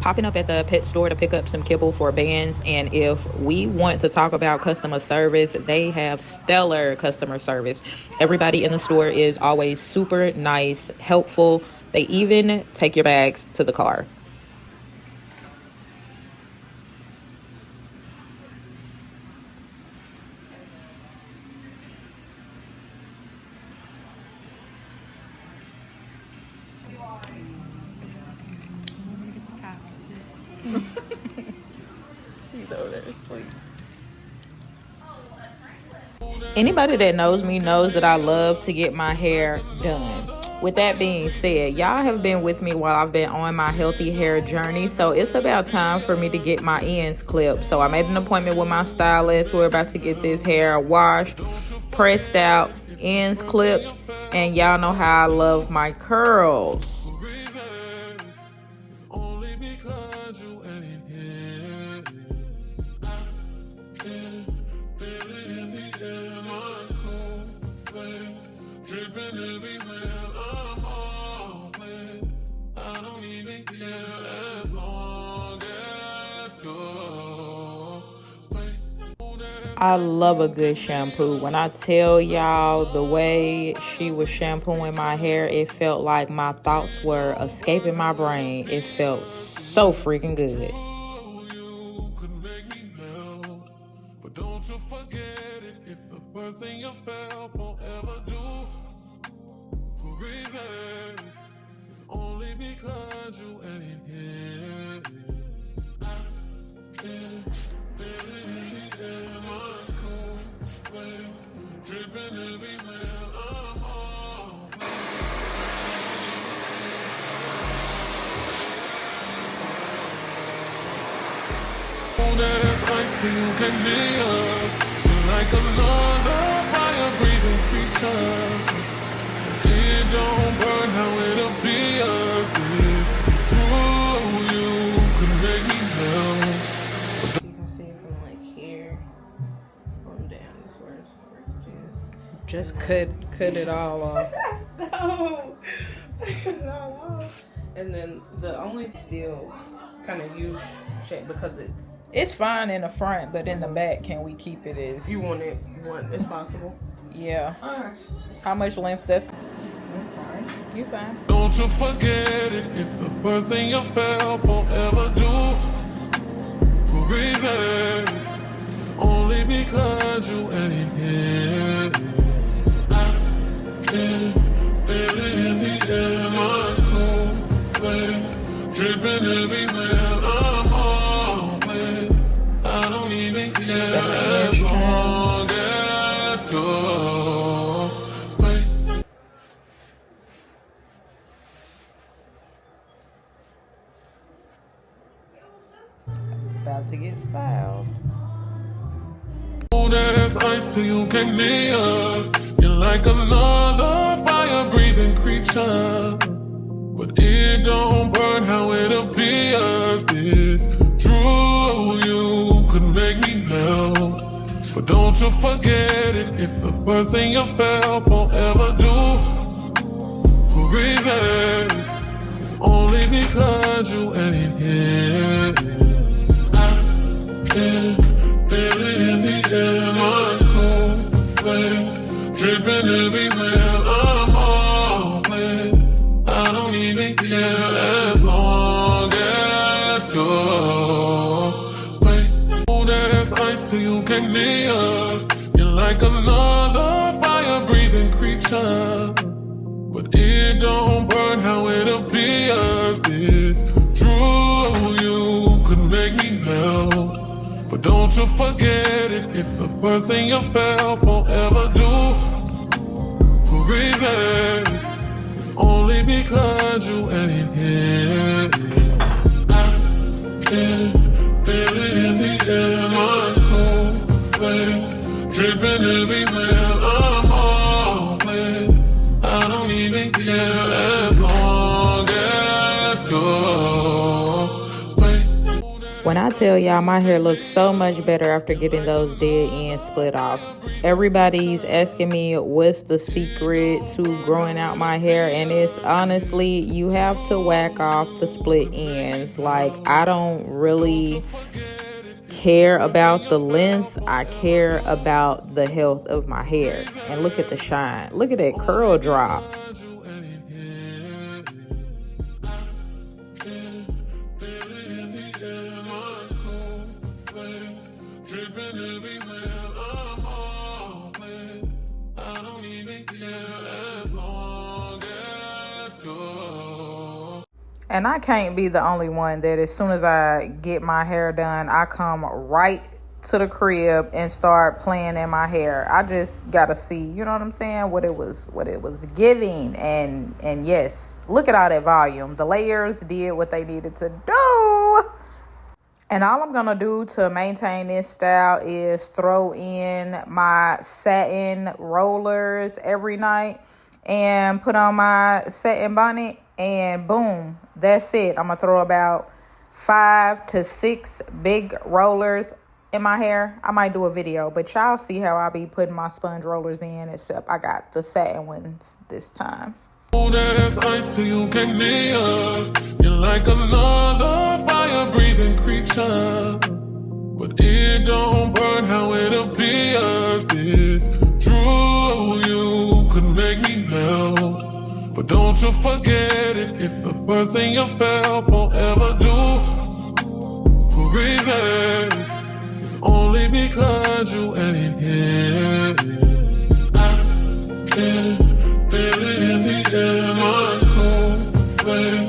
popping up at the pet store to pick up some kibble for Bands. And if we want to talk about customer service, they have stellar customer service. Everybody in the store is always super nice, helpful. They even take your bags to the car. Anybody that knows me knows that I love to get my hair done. With that being said, y'all have been with me while I've been on my healthy hair journey, so it's about time for me to get my ends clipped. So I made an appointment with my stylist. We're about to get this hair washed, pressed out, ends clipped, and y'all know how I love my curls. I love a good shampoo. When I tell y'all the way she was shampooing my hair, it felt like my thoughts were escaping my brain. It felt so freaking good. But don't you forget it, if the person you fell won't ever do for reasons, it's only because you ain't here. I can't feel it in the air, my cold sweat dripping everywhere. I'm all there's ice till you can be up. You're like another fire-breathing creature. It don't burn how it appears. It's true, you could make me melt. You can see it from like here on down. This where it's just cut it all off. No, cut it all off. And then the only still kind of U shape because it's fine in the front, but in the back, can we keep it as you want it as possible? Yeah. All right. How much length that's? I'm sorry. You fine. Don't you forget it, if the person you fell won't ever do for reasons, it's only because you ain't here. I can't feel it in the air, my cold sweat dripping everywhere. I'm all wet. I don't even care as long as you're wait. About to get styled. Oh, there's ice till you can be up. You're like another fire-breathing creature. But it don't burn how it appears. It's true, you could make me melt. But don't you forget it, if the person you fell won't ever do for reasons, it's only because you ain't here. I can't feel it in the air, my cold sweat dripping everywhere. I'm all wet. I don't even care as long as you're wait. Oh, there's ice till you can be up. You're like another fire-breathing creature. But it don't burn how it appears. It's true, you could make me melt. But don't you forget it, if the person you fell won't ever do for reasons, only because you ain't here. I can't feel it in the air, my cold sweat dripping everywhere. I'm all wet. I don't even care as long as you're wait. When I tell y'all my hair looks so much better after getting those dead ends split off. Everybody's asking me what's the secret to growing out my hair, and it's honestly, you have to whack off the split ends. Like, I don't really care about the length. I care about the health of my hair. And look at the shine. Look at that curl drop. And I can't be the only one that as soon as I get my hair done, I come right to the crib and start playing in my hair. I just gotta see, you know what I'm saying, what it was giving. And yes, look at all that volume. The layers did what they needed to do. And all I'm gonna do to maintain this style is throw in my satin rollers every night and put on my satin bonnet, and boom, that's it. I'm gonna throw about 5 to 6 big rollers in my hair. I might do a video, but y'all see how I be putting my sponge rollers in, except I got the satin ones this time. That's ice till you get near. You're like another fire-breathing creature, but it don't burn how it appears. This true, you could make me melt, but don't you forget it. If the person you fell forever do for reasons, it's only because you ain't here. I can't. Barely in the air, my cold sweat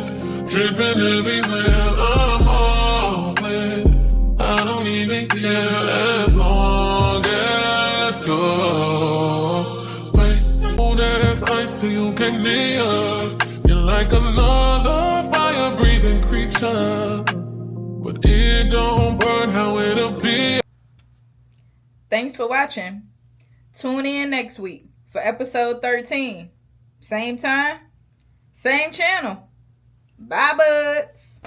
dripping everywhere. I'm all wet. I don't even care as long as you're wait. Oh, that's ice till you get near. You're like another fire-breathing creature, but it don't burn how it appears. Thanks for watching. Tune in next week for episode 13. Same time, same channel. Bye, buds.